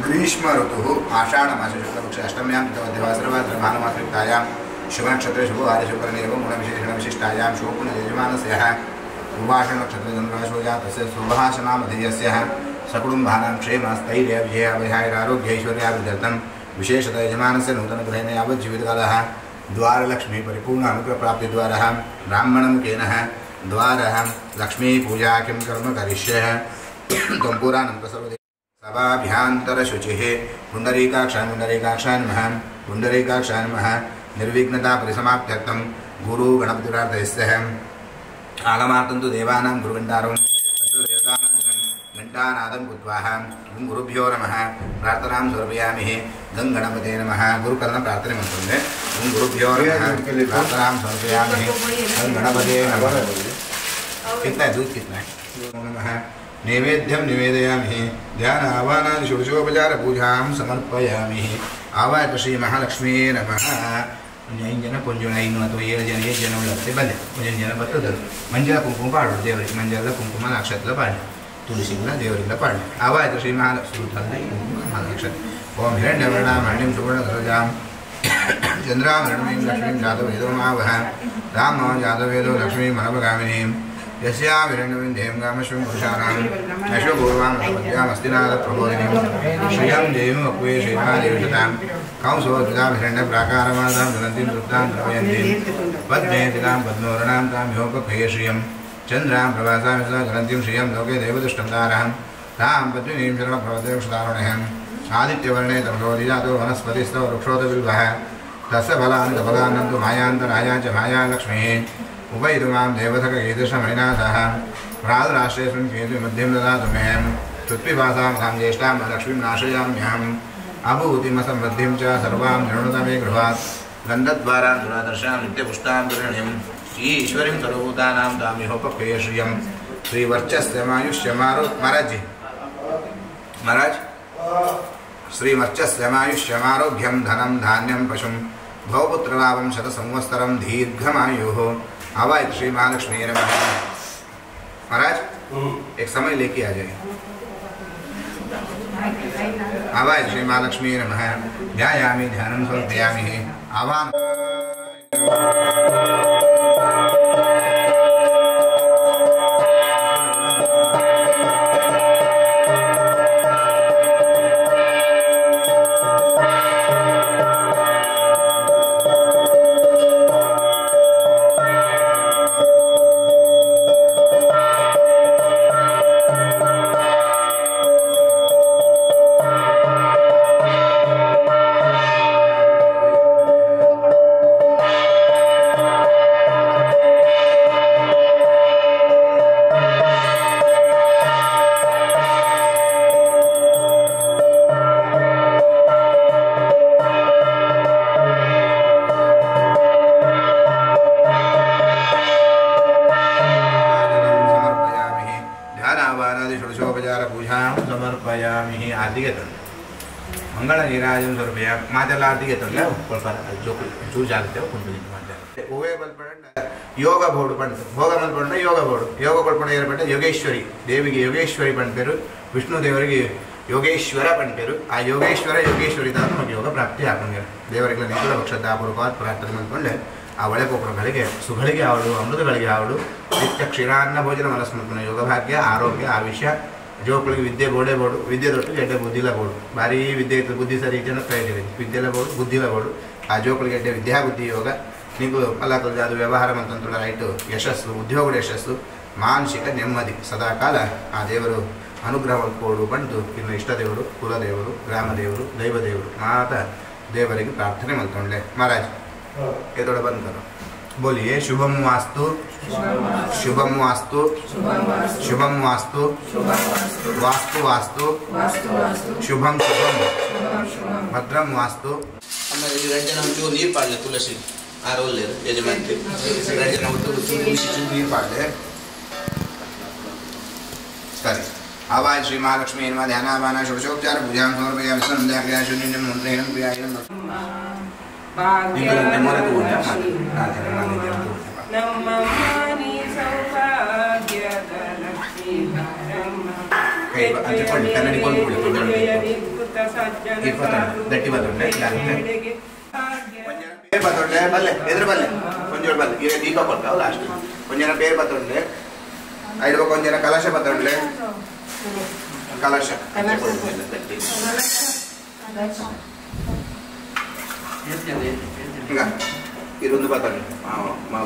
ग्रीष्म ऋतु आषाढ़ मासे शुक्लपक्ष अष्टम्यां तद्वासरवासर भानुमासयुक्तायां शुभनक्षत्रे शुभवारे शुक्रने एवं गुणविशेषणविशिष्टायां शोकुनयजमानस्यः उवाषनक्षत्रचन्द्रशो जातस्य सुभाषनामधेयस्यः सकुटुम्बानां क्षेमस्थैर्यविजयाभयारोग्यैश्वर्याभिवृद्ध्यर्थं विशेषतः यजमानस्य नूतनगृहेण यावज्जीवितकालः द्वारलक्ष्मी परिपूर्ण अनुग्रहप्राप्तिद्वारः ब्राह्मणमुखेन द्वारः लक्ष्मीपूजा किं कर्म करिष्ये त्वं पुराणं प्रसर्वदे सभाभ्यान्तरशुचिः पुण्डरीकाक्षान् नमः पुण्डरीकाक्षान् नमः निर्विघ्नतापरिसमाप्त्यर्थं गुरुगणपतिरार्थयस्य आगमार्थं तु देवानां गुरुगण्डारं तत्र देवतानां घण्टानादं कृत्वा गुरुभ्यो नमः प्रार्थनां समर्पयामि गणपते नमः गुरुकर्णप्रार्थने मन्त्रे गुरुभ्यो नमः प्रार्थनां समर्पयामि गणपते नमः कितना है दूध कितना है नमः नैवेद्यं निवेदयामि ध्यान आवाहनादि षोडशोपचार पूजां समर्पयामि आवाहय श्री महालक्ष्मी नमः जन पुंजुन 7 जन उಳ್ಳते बंदे ಮುಂಜಾನೆ ಜನ ಬರ್ತದೆ ಮಂಜಳ ಕುಂಕುಮ ಪಾಡು ದೇವರಿಗೆ ಮಂಜಳ ಕುಂಕುಮ ನಕ್ಷತ್ರ ಪಾಡು ತುಳಸಿಗಳ ದೇವರಿಂದ ಪಾಡು ಆವಾಹಯ ಶ್ರೀ महालक्ष्मी ಕುಂಕುಮ ನಕ್ಷತ್ರ ಓಂ ಹಿರಣ್ಯवर्णामणिं सुवर्णध्वजां चन्द्रामणिं लक्ष्मीं जातवेदोमावह रामो जातवेदो लक्ष्मी मनोगामिनीं यस्यां हिरण्यविन्दें गामश्वं पुरुषाणां अश्वपूर्वां मस्तिनाथप्रबोधिनीं श्रियं देवीं अक्वे श्रीमादेवशतां कंसोद्धां हिरण्यप्राकारमादां ज्वलन्तीं तृप्तां द्रवयन्तीं पद्मे तिलां पद्मवर्णां तां योपक्वये श्रियं चन्द्रां प्रभासां सदा ज्वलन्तीं श्रियं लोके देवदुष्टं तारां तां पद्मिनीं शरणप्रभदेवशतारुणयं आदित्यवर्णे तमसोदिजातो वनस्पतिस्थो वृक्षोदबिल्वः तस्य फलानि फलान्नन्तु मायान्तराया च माया लक्ष्मीः उपैतु मां देवसखगीदृशमणिनाथः प्रातराष्ट्रेऽस्मिन् केतु मध्यं ददातु मे पृथ्वीभासां तां ज्येष्ठां लक्ष्मीं नाशयाम्यहम् अभूतिमसमृद्धिं च सर्वां निर्णुत मे गृहात् गन्धद्वारां दुरादर्शां नित्यपुष्टां दुर्णिं ईश्वरीं सर्वभूतानां तामिहोपक्वये श्रियं श्रीवर्चस्यमायुष्यमारो महाराज श्रीवर्चस्यमायुष्यमारोग्यं धनं धान्यं पशुं भवपुत्रलाभं शतसंवत्सरं दीर्घमायुः आवाहय श्री महालक्ष्मी नमः महाराज एक समय लेके आ जाए आवाहय श्री महालक्ष्मी नमः ध्यायामि ध्यानं समर्पयामि आवाहन मंगल नीराजन रुपया मातेला आरती घेतले जो जागते ಯೋಗ ಬೋರ್ಡು ಪಂಡ ಭೋಗ ಮಲ್ಪಂಡ ಯೋಗ ಬೋರ್ಡು ಯೋಗ ಕೊಡ್ಪಂಡ ಏರು ಪಂಡ ಯೋಗೇಶ್ವರಿ ದೇವಿಗೆ ಯೋಗೇಶ್ವರಿ ಪಂಡಪೇರು ವಿಷ್ಣು ದೇವರಿಗೆ ಯೋಗೇಶ್ವರ ಪಂಡಪೇರು ಆ ಯೋಗೇಶ್ವರಿ ದಾದ ನಮಗೆ ಯೋಗ ಪ್ರಾಪ್ತಿ ಆಪಂಗೆ ದೇವರಿಗೆ ನಿಖಿಲ ಭಕ್ಷದಾಪೂರ್ವಕವಾದ ಪ್ರಾರ್ಥನೆ ಮಾಡ್ಕೊಂಡೆ ಆ ಒಳೆ ಕೊಪ್ಪಳಗಳಿಗೆ ಸುಗಳಿಗೆ ಆವಡು ಅಮೃತಗಳಿಗೆ ಆವಡು ನಿತ್ಯ ಕ್ಷೀರಾನ್ನ ಭೋಜನ ಮನಸ್ಮೃತನ ಯೋಗ ಭಾಗ್ಯ ಆರೋಗ್ಯ ಆವಿಷ್ಯ ಜೋಕಳಿಗೆ ವಿದ್ಯೆ ಬೋಡೆ ಬೋಡು ವಿದ್ಯೆ ದೊಟ್ಟು ಎಡ್ಡೆ ಬುದ್ಧಿಲ ಬೋಡು ಭಾರಿ ವಿದ್ಯೆ ಇತ್ತು ಬುದ್ಧಿ ಸರಿ ಜನ ಇದ್ದೀವಿ ವಿದ್ಯೆಲ ಬೋಡು ಬುದ್ಧಿಲ ಬೋಡು ಆ ಜೋಕಳಿಗೆ ಎಡ್ಡೆ ವಿದ್ಯಾ ಬುದ್ಧಿ ಯೋಗ ನೀವು ಎಲ್ಲ ಅದು ವ್ಯವಹಾರ ಮಂತಂತ್ರ ರೈಟು ಯಶಸ್ಸು ಉದ್ಯೋಗದ ಯಶಸ್ಸು ಮಾನಸಿಕ ನೆಮ್ಮದಿ ಸದಾಕಾಲ ಆ ದೇವರು ಅನುಗ್ರಹ ಕೊಡು ಬಂದು ಇನ್ನು ಇಷ್ಟ ದೇವರು ಕುಲದೇವರು ಗ್ರಾಮದೇವರು ದೈವದೇವರು ಮಾತ ದೇವರಿಗೆ ಪ್ರಾರ್ಥನೆ ಮಾಡ್ಕೊಂಡೆ ಮಹಾರಾಜ್ ಎದೊಳ ಬಂದರು बोलिए शुभम वास्तु शुभम वास्तु शुभम वास्तु वास्तु वास्तु शुभम शुभम भद्रम वास्तु नीर पाड़ले तुलसी आरोल यजमान नीर पाड़ले सरी आवाज श्री महालक्ष्मी ध्यानावाना षोडशोपचार पूजा समर्पयामि संध्या शून्य मंत्रेण प्रियायन ನಮ್ಮ ಮಾನಿ ಸೌಭಾಗ್ಯದ ಲಕ್ಷ್ಮೀ ಅಂಚೆಕೊಂಡು ಕನ್ನಡಿ ಕೊಂಡು ದಟ್ಟಿ ಬತ್ತೊಂಡೆ పేరు బతుండే బల్లె ఎదురు బల్లె కొంచెం బల్లె ఇక దీప కొట్టావు లాస్ట్ కొంచెం పేరు బతుండే ఐదు కొంచెం కలశ బతుండే కలశ ఇంకా ఈ రెండు బతండి మా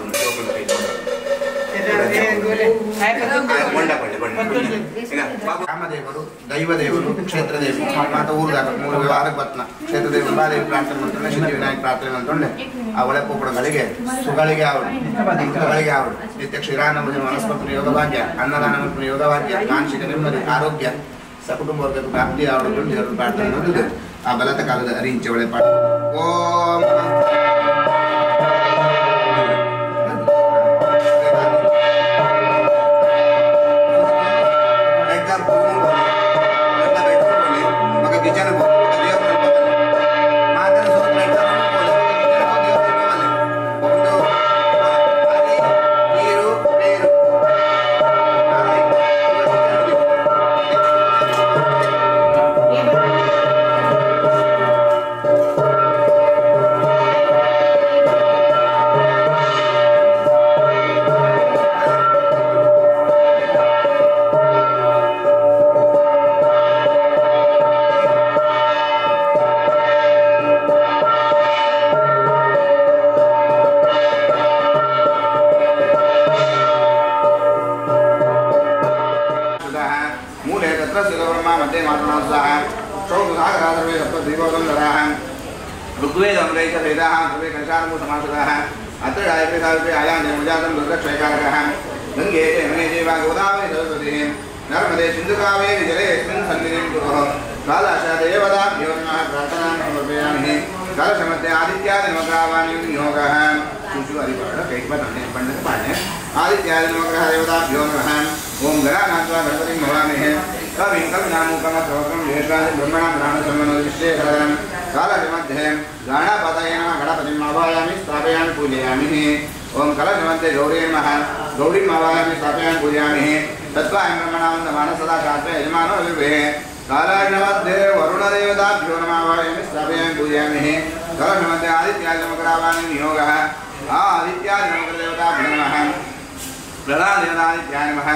రామదేవుడు దైవదేవుడు క్షేత్రదేవుడు ಮಾತ ಊರು ದಾಕ ಮೂರು ವಾರಕ್ಕೆ ಬತ್ನ ಕ್ಷೇತ್ರದೇವರು ಬಾದೇವಿ ಪ್ರಾರ್ಥನೆ ಮಾಡ್ತಾನೆ ಸಿದ್ಧಿ ವಿನಾಯಕ ಪ್ರಾರ್ಥನೆ ಮಾಡ್ಕೊಂಡೆ ಆ ಒಳೆ ಪೋಪಡಗಳಿಗೆ ಸುಗಳಿಗೆ ಆವಡು ಇಂಕಗಳಿಗೆ ಆವಡು ನಿತ್ಯ ಕ್ಷೀರಾನಮುದಿ ವನಸ್ಪತಿ ಯೋಗ ಭಾಗ್ಯ ಅನ್ನದಾನ ಯೋಗ ಭಾಗ್ಯ ಮಾನಸಿಕ ನೆಮ್ಮದಿ ಆರೋಗ್ಯ ಸಕುಟುಂಬ ವರ್ಗದ ಪ್ರಾಪ್ತಿ ಆವಡು ದೇವರು ಪ್ರಾರ್ಥನೆ ಮಾಡಿದ್ದು ಆ ಬಲತ ಕಾಲದ ಅರಿಂಚೆ ಒಳೆ ಪಾಠ ಓಂ ऋग्वेदं वेदाः सर्वे कलशानमो समासदाः अत्र गायत्री आयां जन्मजातं रुद्रक्षयकारकः गङ्गे यमुने चैव गोदावरी सरस्वती नर्मदे सिन्धुकावेरी जलेऽस्मिन् सन्निधिं कुरुः कालशदेवताभ्यो नमः प्रार्थनां समर्पयामि कलशमध्ये आदित्यादिनवग्रहावाणीं नियोगः शुशुहरिपाठ कैकपण्डित पाण्य आदित्यादिनवग्रह देवताभ्यो नमः ओं गणानात्वा गणपतिं भवामहे कविं कविनामुकमश्रोत्रं ज्येष्ठादि ब्रह्मणां प्राणसम्मनोदिष्टेशरं कालमध्ये गणपतये नमः गणपतिम् आवाहयामि स्थापयामि पूजयामि ओं कलशमध्ये गौरी नमः गौरीम् आवाहयामि स्थापयामि पूजयामि तत्त्वायं ब्रह्मणां सदा शास्त्रे यजमानो विभे कालमध्ये वरुणदेवताभ्यो नमः आवाहयामि स्थापयामि पूजयामि कलशमध्ये आदित्यादिनवग्रहावाणीं नियोगः आदित्यादिनवग्रहदेवताभ्यो नमः प्रधानदेवतादित्याय नमः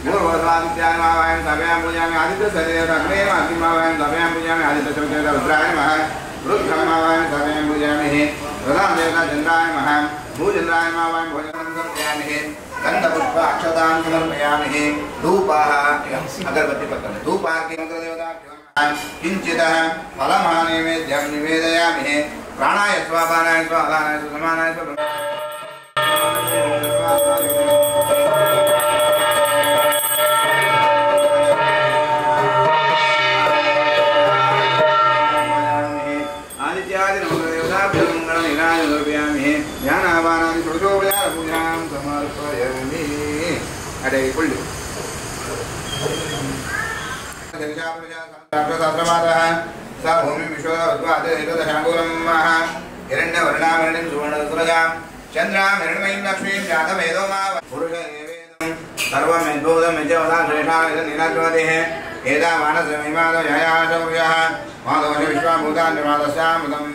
पूर्वस्वादित्याय नमः आवाहयामि स्थापयामि पूजयामि आदित्यसदेवताग्ने अग्निम् आवाहयामि स्थापयामि पूजयामि आदित्यसदेवता रुद्राय नमः रुद्रम् आवाहयामि स्थापयामि पूजयामि प्रधानदेवता चन्द्राय नमः भूचन्द्राय नमः आवाहयामि भोजनं समर्पयामि गन्धपुष्प अक्षतां समर्पयामि धूपः अगरबत्ती पत्तने धूपार्घ्यमग्रदेवताभ्यो नमः किञ्चित् फलमानैवेद्यं निवेदयामि प्राणाय स्वापानाय स्वादानाय समानाय ध्यानावानादि षोडशोपचारपूजां समर्पयामि अरे कुल्लु शास्त्रवादः स भूमिं विश्वदशाङ्गुलं हिरण्यवर्णामरणिं सुवर्णसुरजां चन्द्रां हिरण्मयीं लक्ष्मीं जातवेदो मा पुरुष एवेदं सर्वं यद्भूतं यज्ञवदा श्रेष्ठा नीलाद्वदेः एता मानसमिमादो जयाशौर्यः माधवश विश्वाभूतान्यमादस्यामृतम्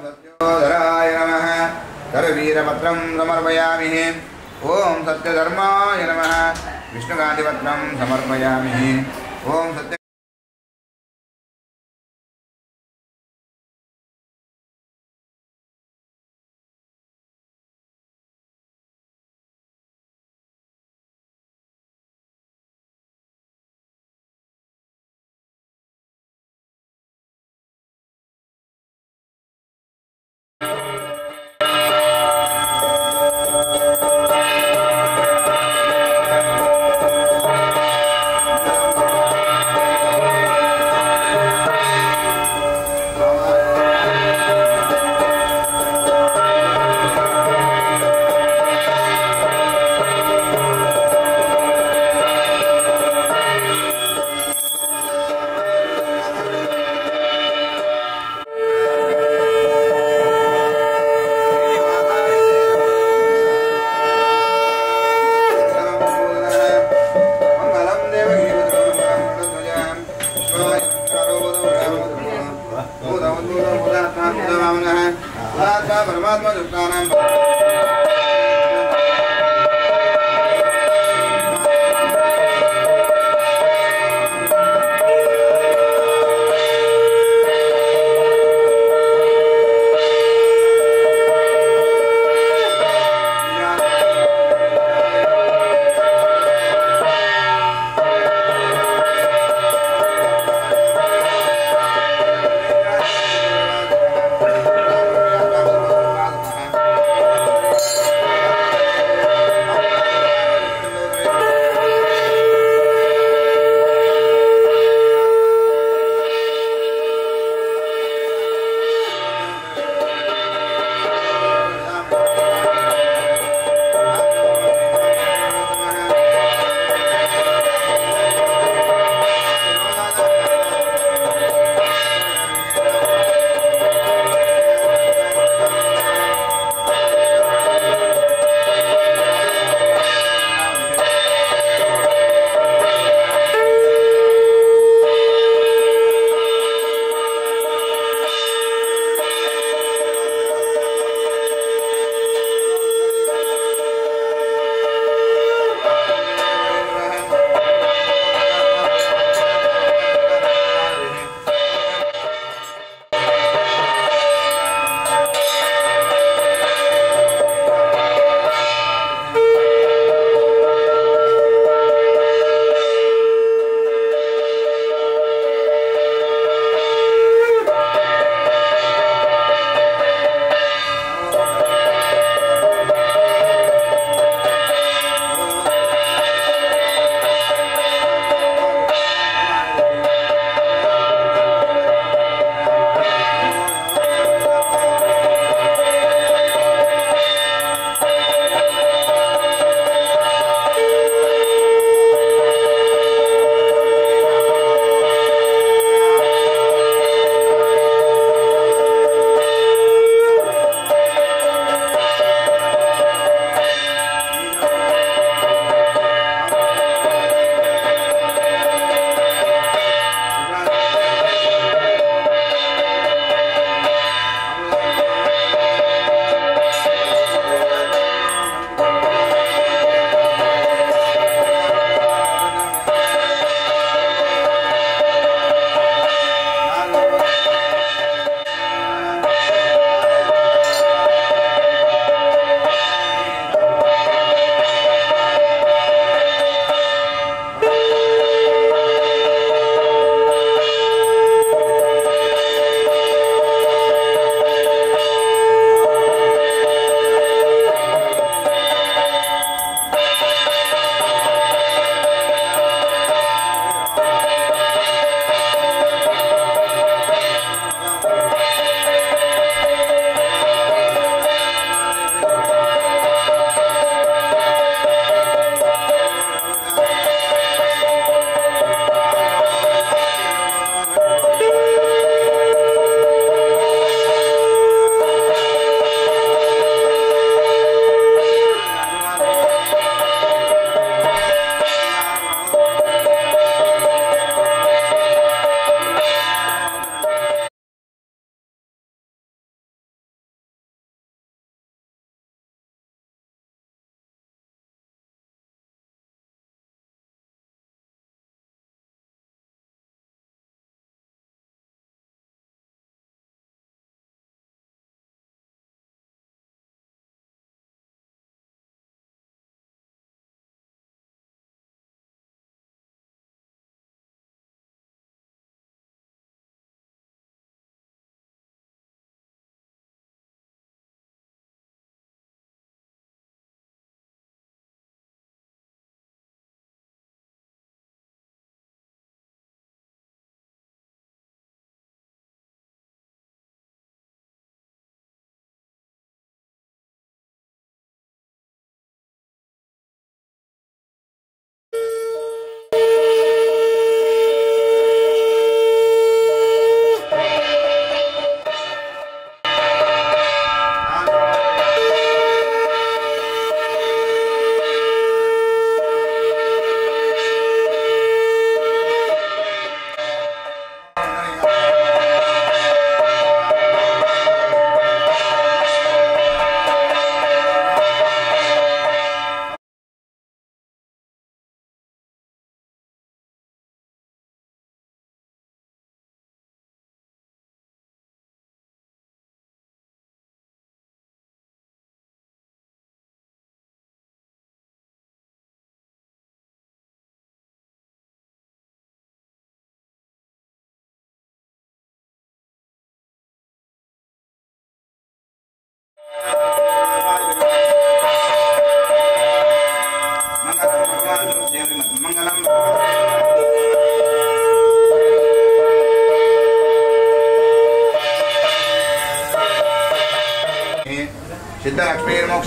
सत्योधराय नमः करवीरपत्रं समर्पयामि ओम सत्यधर्माय नमः विष्णुकान्तिपत्रं समर्पयामि ओम सत्य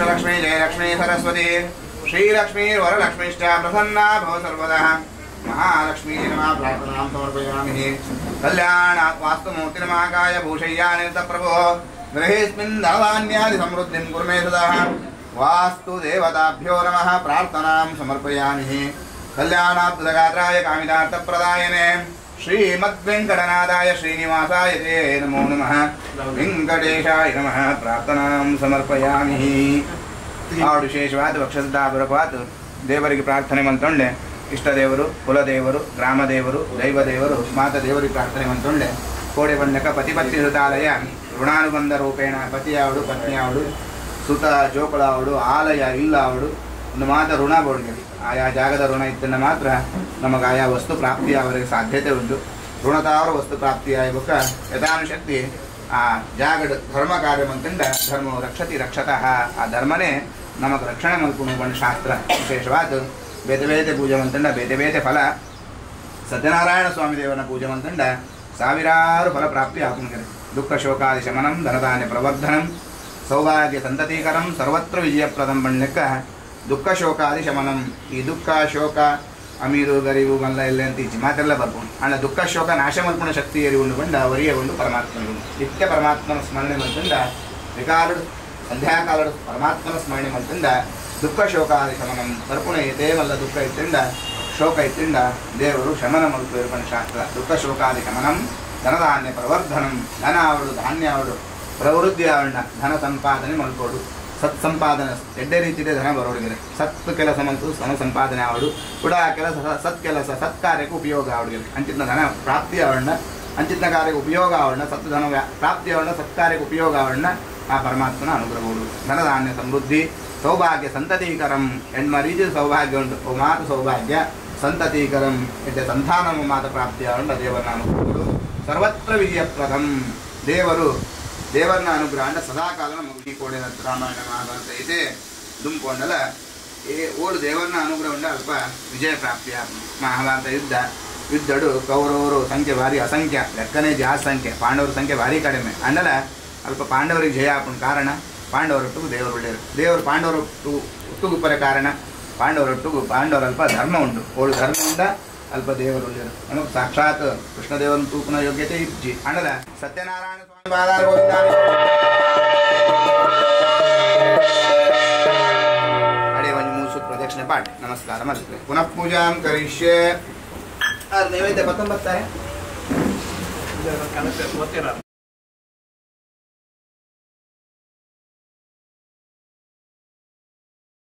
मोक्षलक्ष्मी जयलक्ष्मी सरस्वती श्रीलक्ष्मी वरलक्ष्मीश्च प्रसन्ना भव सर्वदा महालक्ष्मी नमः प्रार्थनां समर्पयामि कल्याण वास्तुमूर्तिर्महाकाय भूषय्यानिरतप्रभो गृहेऽस्मिन् धनधान्यादि समृद्धिं कुर्मे सदा वास्तु देवताभ्यो नमः प्रार्थनां समर्पयामि कल्याणाब्धगात्राय कामितार्थप्रदायने श्रीमद्वेङ्कटनाथाय श्रीनिवासाय ते नमो नमः वेङ्कटेशाय नमः प्रार्थनां समर्पयामि आवಡು ವಿಶೇಷವಾದ ವಕ್ಷಸ್ಥಾಪುರಪಾತ್ ದೇವರಿಗೆ ಪ್ರಾರ್ಥನೆ ಮಂತೊಂಡೆ ಇಷ್ಟದೇವರು ಕುಲದೇವರು ಗ್ರಾಮದೇವರು ದೈವದೇವರು ಮಾತದೇವರಿಗೆ ಪ್ರಾರ್ಥನೆ ಮಂತೊಂಡೆ ಕೋಡೆ ಬಂಡಕ ಪತಿಪತ್ನಿ ಹೃತಾಲಯ ಋಣಾನುಬಂಧ ರೂಪೇಣ ಪತಿಯಾವಡು ಪತ್ನಿಯಾವಡು ಸುತ ಜೋಕುಳಾವಡು ಆಲಯ ಇಲ್ಲ ಅವಡು ಒಂದು ಮಾತ್ರ ಋಣ ಬೋಡ್ಗೆ ಆಯಾ ಜಾಗದ ಋಣ ಇದ್ದನ್ನು ಮಾತ್ರ ನಮಗೆ ಆಯಾ ವಸ್ತು ಪ್ರಾಪ್ತಿಯಾವರಿಗೆ ಸಾಧ್ಯತೆ ಉಂಟು ಋಣತಾವರ ವಸ್ತು ಪ್ರಾಪ್ತಿಯಾಗಬೇಕ ಯಥಾನುಶಕ್ತಿ ಆ ಜಾಗದ ಧರ್ಮ ಕಾರ್ಯ ಮಂತಂಡ ಧರ್ಮ ರಕ್ಷತಿ ರಕ್ಷತಃ ಆ ಧರ್ಮನೇ ನಮಗೆ ರಕ್ಷಣೆ ಮಲ್ಕೊಂಡು ಬಂದ ಶಾಸ್ತ್ರ ವಿಶೇಷವಾದ ಬೇತೆ ಬೇತೆ ಪೂಜೆ ಮಂತಂಡ ಬೇತೆ ಬೇತೆ ಫಲ ಸತ್ಯನಾರಾಯಣ ಸ್ವಾಮಿ ದೇವನ ಪೂಜೆ ಮಂತಂಡ ಸಾವಿರಾರು ಫಲ ಪ್ರಾಪ್ತಿ ಆಗುತ್ತದೆ ದುಃಖ ಶೋಕಾದಿ ಶಮನಂ ಧನಧಾನ್ಯ ಪ್ರವರ್ಧನಂ ಸೌಭಾಗ್ಯ ಸಂತತೀಕರಂ ಸರ್ವತ್ರ ವಿಜಯಪ್ರದಂ ಬಣ್ಣಕ್ಕ ದುಃಖ ಶೋಕಾದಿ ಶಮನಂ ಈ ದುಃಖ ಶೋಕ ಅಮೀರು ಗರೀಬು ಮಲ್ಲ ಇಲ್ಲ ಅಂತ ಈಚೆ ಮಾತೆಲ್ಲ ಬರ್ಕೊಂಡು ಅಣ್ಣ ದುಃಖ ಶೋಕ ನಾಶ ಮಲ್ಪುಣ ಶಕ್ತಿ ಏರಿಕೊಂಡು ಬಂದ ಅವರಿಗೆ ಒಂದು ಪರಮಾತ್ಮನು ನಿತ್ಯ ಪರಮಾತ್ಮನ ಸ್ಮರಣೆ ಮಂತಂದ ವಿಕಾಲುಡು ಸಂಧ್ಯಾಕಾಲುಡು ಪರಮಾತ್ಮನ ಸ್ಮರಣೆ ಮಂತಂದ ದುಃಖ ಶೋಕಾದಿ ಶಮನಂ ತರ್ಪುಣ ಏತೇ ಮಲ್ಲ ದುಃಖ ಇತ್ತಿಂದ ಶೋಕ ಇತ್ತಿಂದ ದೇವರು ಶಮನ ಮಲ್ಪು ಇರ್ಪಣ ಶಾಸ್ತ್ರ ದುಃಖ ಶೋಕಾದಿ ಶಮನಂ ಧನಧಾನ್ಯ ಪ್ರವರ್ಧನಂ ಧನ ಅವಳು ಧಾನ್ಯ ಅವಳು ಪ್ರವೃದ್ಧಿ ಅವಣ್ಣ ಧನ ಸಂಪಾದನೆ ಮಲ್ಕೋಡು ಸತ್ಸಂಪಾದನೆ ಎಡ್ಡೆ ರೀತಿಯ ಧನ ಬರೋಡಿಗೆ ಸತ್ ಕೆಲಸ ಮತ್ತು ಧನ ಸಂಪಾದನೆ ಆವಡು ಕೂಡ ಕೆಲಸ ಸತ್ಕೆಲಸ ಸತ್ಕಾರ್ಯಕ್ಕೆ ಉಪಯೋಗ ಆವಡಿಗೆ ಅಂಚಿನ ಧನ ಪ್ರಾಪ್ತಿ ಅವಣ್ಣ ಅಂಚಿನ ಕಾರ್ಯಕ್ಕೆ ಉಪಯೋಗ ಅವಣ್ಣ ಸತ್ ಧನ ಪ್ರಾಪ್ತಿ ಅವಣ್ಣ ಸತ್ಕಾರ್ಯಕ್ಕೆ ಉಪಯೋಗ ಅವಣ್ಣ ಆ ಪರಮಾತ್ಮನ ಅನುಗ್ರಹಗಳು ಧನಧಾನ್ಯ ಸಮೃದ್ಧಿ ಸೌಭಾಗ್ಯ ಸಂತತೀಕರಂ ಹೆಣ್ಮರೀತಿ ಸೌಭಾಗ್ಯ ಉಂಟು ಮಾತು ಸೌಭಾಗ್ಯ ಸಂತತೀಕರಂ ಎಡ್ಡೆ ಸಂತಾನ ಮಾತ ಪ್ರಾಪ್ತಿ ಅವಣ್ಣ ದೇವರನ್ನ ಅನುಗ್ರಹಗಳು ಸರ್ವತ್ರ ವಿಜಯಪ್ರದಂ ದೇವರನ್ನ ಅನುಗ್ರಹ ಸದಾಕಾಲ ಮುಗಿ ಕೋಡೆ ರಾಮಾಯಣ ಮಹಾಭಾರತ ಇದೆ ದುಂಕೊಂಡಲ ಓಡು ದೇವರನ್ನ ಅನುಗ್ರಹ ಉಂಡ ಅಲ್ಪ ವಿಜಯ ಪ್ರಾಪ್ತಿಯ ಮಹಾಭಾರತ ಯುದ್ಧಡು ಕೌರವರು ಸಂಖ್ಯೆ ಭಾರಿ ಅಸಂಖ್ಯ ಲೆಕ್ಕನೇ ಜಾಸ್ತಿ ಸಂಖ್ಯೆ ಪಾಂಡವರ ಸಂಖ್ಯೆ ಭಾರಿ ಕಡಿಮೆ ಅಂಡಲ ಅಲ್ಪ ಪಾಂಡವರಿಗೆ ಜಯ ಆಪಣ ಕಾರಣ ಪಾಂಡವರೊಟ್ಟಿಗೂ ದೇವರು ಒಳ್ಳೆಯರು ದೇವರು ಪಾಂಡವರೊಟ್ಟು ಒಟ್ಟುಗು ಪರ ಕಾರಣ ಪಾಂಡವರೊಟ್ಟಿಗೂ ಪಾಂಡವರಲ್ಪ ಧರ್ಮ ಉಂಟು ಓಡು ಧರ್ಮ ಉಂಡ ಅಲ್ಪ ದೇವರು ಒಳ್ಳೆಯರು ನಮಗೆ ಸಾಕ್ಷಾತ್ ಕೃಷ್ಣದೇವರನ್ನು ತೂಪನ ಯೋಗ್ಯತೆ ಇಜ್ಜಿ ಅಂಡಲ ಸತ್ಯನಾರಾಯಣ ಸ್ವಾಮಿ ಬಾದಾರ ಅಡೆ ಒಂದು ಮೂಸು ಪ್ರದಕ್ಷಿಣೆ ಪಾಠ ನಮಸ್ಕಾರ ಮಾಡ್ತೇವೆ ಪುನಃ ಪೂಜಾಂ ಕರಿಷ್ಯೆ ನೈವೇದ್ಯ 19